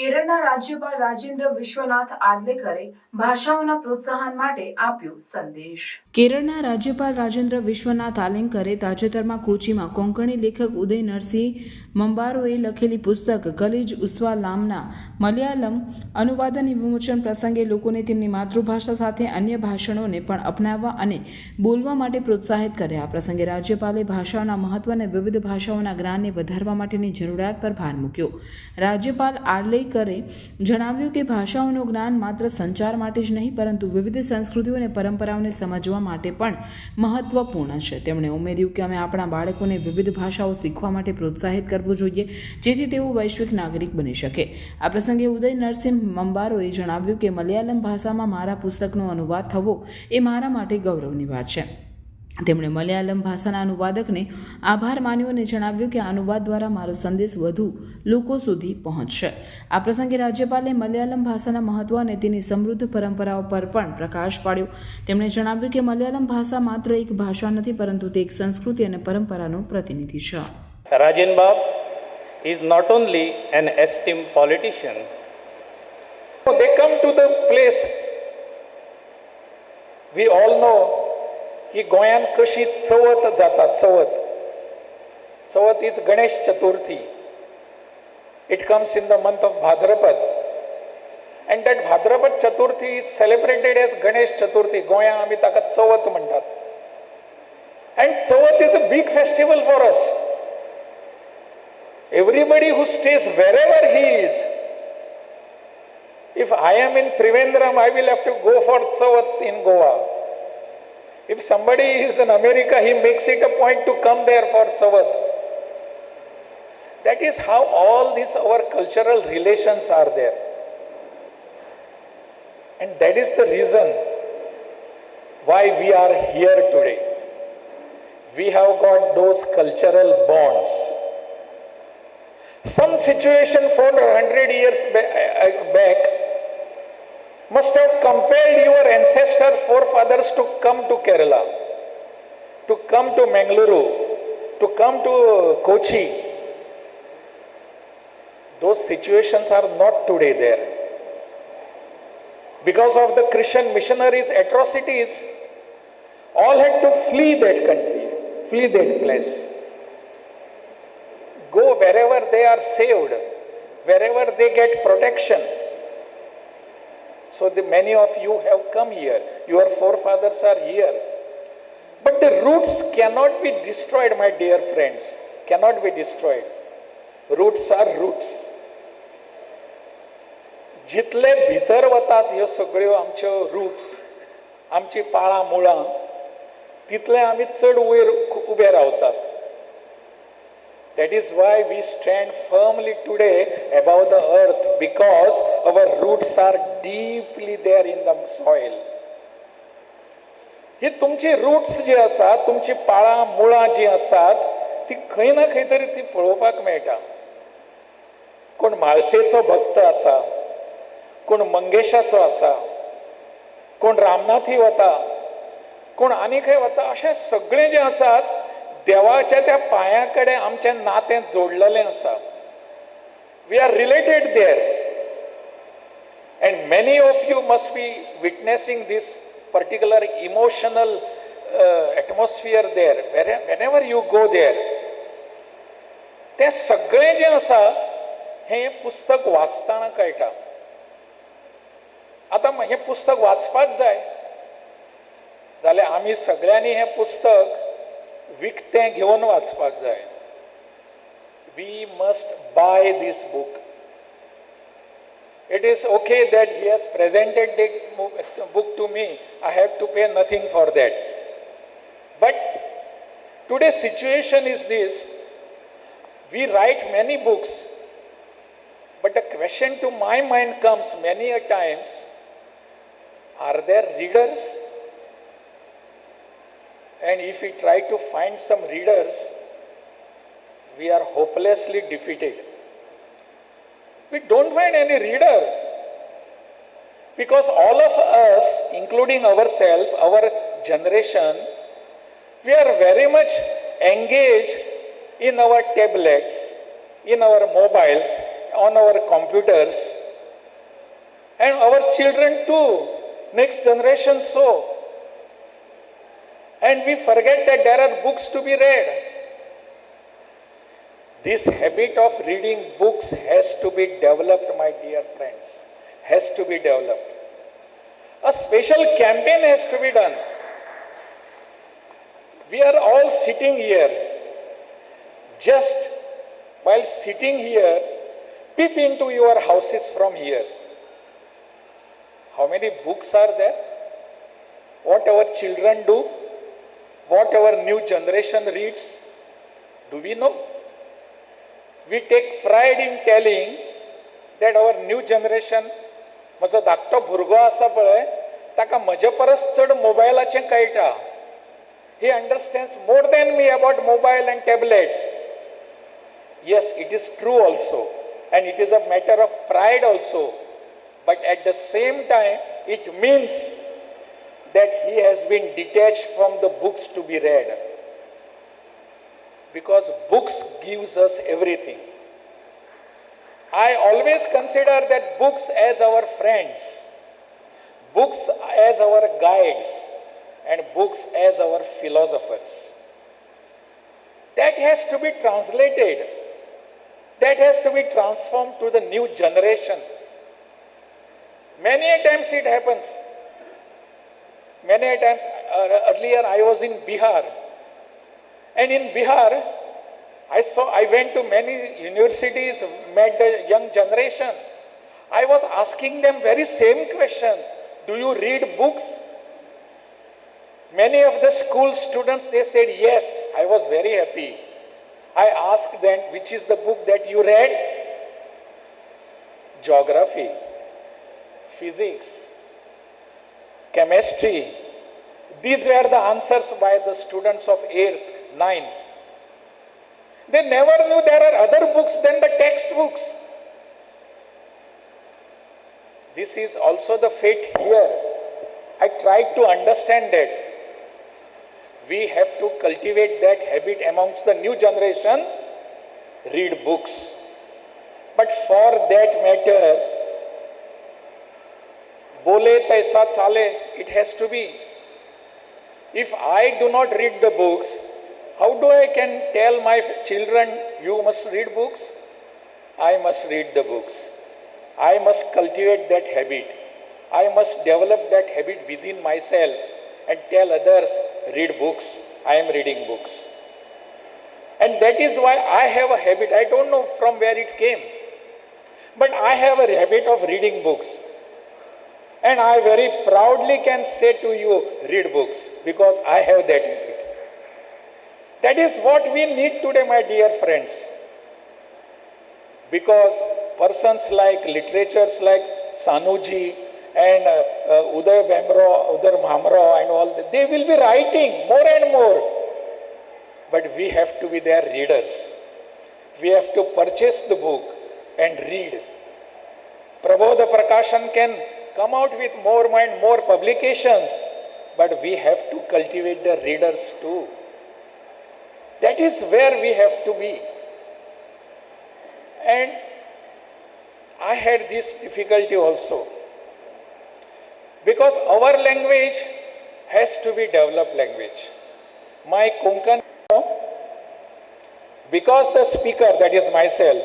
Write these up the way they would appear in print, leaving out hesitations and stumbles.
કેરળના રાજ્યપાલ રાજેન્દ્ર વિશ્વનાથ આર્લેકરે ભાષાઓના પ્રોત્સાહન માટે આપ્યો સંદેશ. કેરળના રાજ્યપાલ રાજેન્દ્ર વિશ્વનાથ આર્લેકરે તાજેતરમાં કોચીમાં કોંકણી લેખક ઉદય નરસિંહ મંબારોએ લખેલી પુસ્તક કલિજ ઉસ્વાલામના મલયાલમ અનુવાદન વિમોચન પ્રસંગે લોકોને તેમની માતૃભાષા સાથે અન્ય ભાષણોને પણ અપનાવવા અને બોલવા માટે પ્રોત્સાહિત કર્યા. આ પ્રસંગે રાજ્યપાલે ભાષાઓના મહત્વ અને વિવિધ ભાષાઓના જ્ઞાનને વધારવા માટેની જરૂરિયાત પર ભાર મૂક્યો. રાજ્યપાલ આર્લેકરે જણાવ્યું કે ભાષાઓનું જ્ઞાન માત્ર સંચાર માટે જ નહીં પરંતુ વિવિધ સંસ્કૃતિઓ અને પરંપરાઓને સમજવા માટે પણ મહત્વપૂર્ણ છે. તેમણે ઉમેર્યું કે અમે આપણા બાળકોને વિવિધ ભાષાઓ શીખવા માટે પ્રોત્સાહિત કરવું જોઈએ જેથી તેઓ વૈશ્વિક નાગરિક બની શકે. આ પ્રસંગે ઉદય નરસિંહ મંબારોએ જણાવ્યું કે મલયાલમ ભાષામાં મારા પુસ્તકનો અનુવાદ થવો એ મારા માટે ગૌરવની વાત છે. તેમણે મલયાલમ ભાષાના અનુવાદકને આભાર માન્યો અને જણાવ્યું કે આ અનુવાદ દ્વારા મારો સંદેશ વધુ લોકો સુધી પહોંચશે. આ પ્રસંગે રાજ્યપાલે મલયાલમ ભાષાના મહત્વ અને તેની સમૃદ્ધ પરંપરાઓ પર પણ પ્રકાશ પાડ્યો. તેમણે જણાવ્યું કે મલયાલમ ભાષા માત્ર એક ભાષા નથી પરંતુ તે એક સંસ્કૃતિ અને પરંપરાનું પ્રતિનિધિ છે. Rajan Bab is not only an esteemed politician, they come to the place, we all know की गोंयान कशी चवथ जाता. Chavath is Ganesh Chaturthi. It comes in the month of Bhadrapad, and that Bhadrapad Chaturthi is celebrated as Ganesh Chaturthi. गोंया आमी ताका चवथ म्हणटात, and Chavath is a big festival for us. Everybody who stays wherever he is, if I am in Trivandrum, I will have to go for Chavath in Goa. If somebody is in America, he makes it a point to come there for Chavath. That is how all these our cultural relations are there. And that is the reason why we are here today. We have got those cultural bonds. Some situation 400 years back must have compelled your ancestor forefathers to come to Kerala, to come to Mangaluru, to come to Kochi. Those situations are not today there. Because of the Christian missionaries' atrocities, all had to flee that country, flee that place. Go wherever they are saved, wherever they get protection. So many of you have come here, your forefathers are here. But the roots cannot be destroyed, my dear friends, cannot be destroyed. Roots are roots. जितले भितर वतात ह्यो सगळ्यो आमच्यो roots, आमची पाळां मुळां, तितले आमी चड वयर उबे रावतात. That is why we stand firmly today above the earth, because our roots are deeply there in the soil. ही तुमची रूट्स जी आसात, तुमची पाळां मुळां जी आसात, ती खंय ना खंय तरी ती पळोवपाक मेळटा. कोण म्हाळशेचो भक्त आसा, कोण मंगेशाचो आसा, कोण रामनाथी वता, कोण आनी खंय वता, अशें सगळें जें आसात देवाच्या त्या पांया कडेन आमचें नातें जोडलेलें आसा. We are related there, and many of you must be witnessing this particular emotional atmosphere there. Whenever you go there, तें सगळें जें आसा हें पुस्तक वाचतना कळटा. आतां हें पुस्तक वाचपाक जाय जाल्यार आमी सगळ्यांनी हें पुस्तक विकतें घेवन वाचपाक जाय. We must buy this book. It is okay that he has presented the book to me. I have to pay nothing for that. But today's situation is this. We write many books, but the question to my mind comes many a times, are there readers? And if we try to find some readers, we are hopelessly defeated. We don't find any reader because all of us, including ourselves, our generation, We are very much engaged in our tablets, in our mobiles, on our computers, and our children too, next generation so. And we forget that there are books to be read. This habit of reading books has to be developed, my dear friends, has to be developed. A special campaign has to be done. We are all sitting here. Just while sitting here, peep into your houses from here. How many books are there? What our children do? What our new generation reads? Do we know? We take pride in telling that our new generation, म्हजो धाकटो भुरगो आसा पळय, ताका म्हजे परस चड मोबायलाचें कळटा. He understands more than me about mobile and tablets. Yes, it is true also, and it is a matter of pride also. But at the same time, it means that he has been detached from the books to be read. Because books gives us everything. I always consider that books as our friends, books as our guides, and books as our philosophers. That has to be translated. That has to be transformed to the new generation. Many a times it happens. Many a times, earlier I was in Bihar. And in Bihar, I went to many universities, met the young generation. I was asking them very same question. Do you read books? Many of the school students, they said yes. I was very happy. I asked them, which is the book that you read? Geography, physics, chemistry. These were the answers by the students of 8th, 9th. They never knew there are other books than the textbooks. This is also the fate here. I tried to understand that. We have to cultivate that habit amongst the new generation, read books. But for that matter, bole taisa chale, it has to be. If I do not read the books, how do I can tell my children, you must read books? I must read the books. I must cultivate that habit. I must develop that habit within myself and tell others, read books. I am reading books. And that is why I have a habit. I don't know from where it came. But I have a habit of reading books. And I very proudly can say to you, read books, because I have that habit. That is what we need today, my dear friends. Because persons like literatures like Sanuji and Uday Bhamro and all that, they will be writing more and more. But we have to be their readers. We have to purchase the book and read. Prabodha Prakashan can come out with more and more publications, but we have to cultivate the readers too. That is where we have to be. And I had this difficulty also. Because our language has to be developed language. My Konkan, because the speaker, that is myself,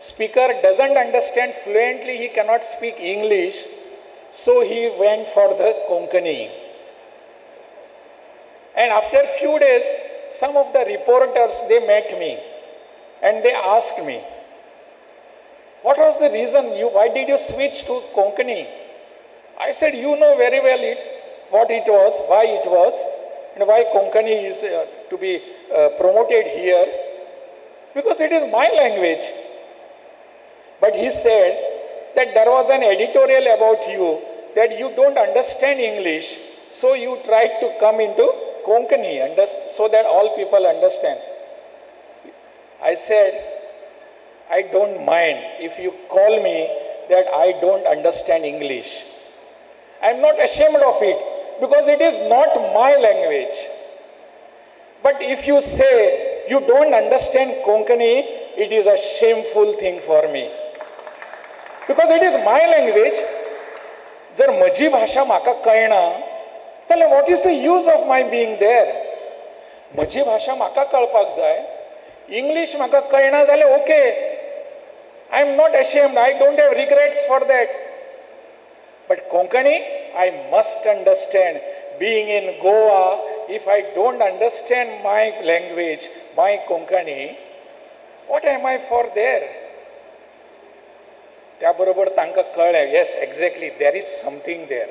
speaker doesn't understand fluently, he cannot speak English, so he went for the Konkani. And after a few days, some of the reporters, they met me and they asked me, what was the reason, why did you switch to Konkani? I said, you know very well what it was, why it was, and why Konkani is to be promoted here, because it is my language. But he said that there was an editorial about you, that you don't understand English, so you tried to come into Konkani, so that all people understand. I said, I don't mind if you call me that I don't understand English. I am not ashamed of it, because it is not my language. But if you say you don't understand Konkani, it is a shameful thing for me. Because it is my language. जर म्हजी भाशा म्हाका कळना जाल्यार what is the use of my being there? म्हजी भाशा म्हाका कळपाक जाय. English म्हाका कळना जाल्यार okay. I am not ashamed. I don't have regrets for that. But Konkani, I must understand. Being in Goa, if I don't understand my language, my Konkani, what am I for there? त्याबरोबर तांकां कळ्ळें, yes exactly there is something there.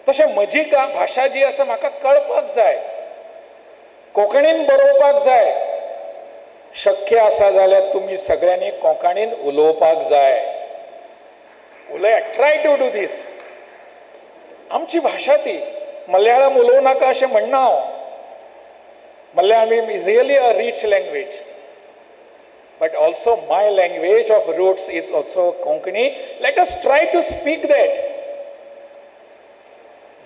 तशें म्हजी भाशा जी आसा म्हाका कळपाक जाय, कोंकणीन बरोवपाक जाय. शक्य आसा जाल्यार तुमी सगळ्यांनी कोंकणीन उलोवपाक जाय. उलया, ट्राय टू डू दीस. आमची भाशा ती. मल्याळम उलोवं नाका अशें म्हणना हांव. Malayalam is really a reach language. But also my language of roots is also Konkani. Let us try to speak that.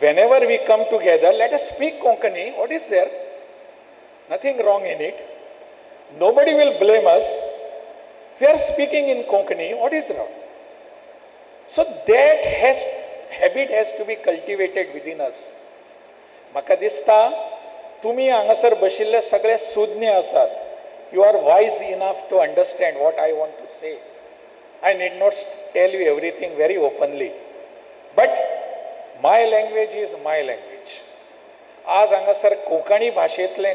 Whenever we come together, let us speak Konkani. What is there? Nothing wrong in it. Nobody will blame us. We are speaking in Konkani. What is wrong? So that habit has to be cultivated within us. म्हाका दिसता तुमी हांगासर बशिल्ले सगळे सुज्ञ आसात. You are wise enough to understand what I want to say. I need not tell you everything very openly. But my language is my language. आज हांगासर कोंकणी भाशेंतलें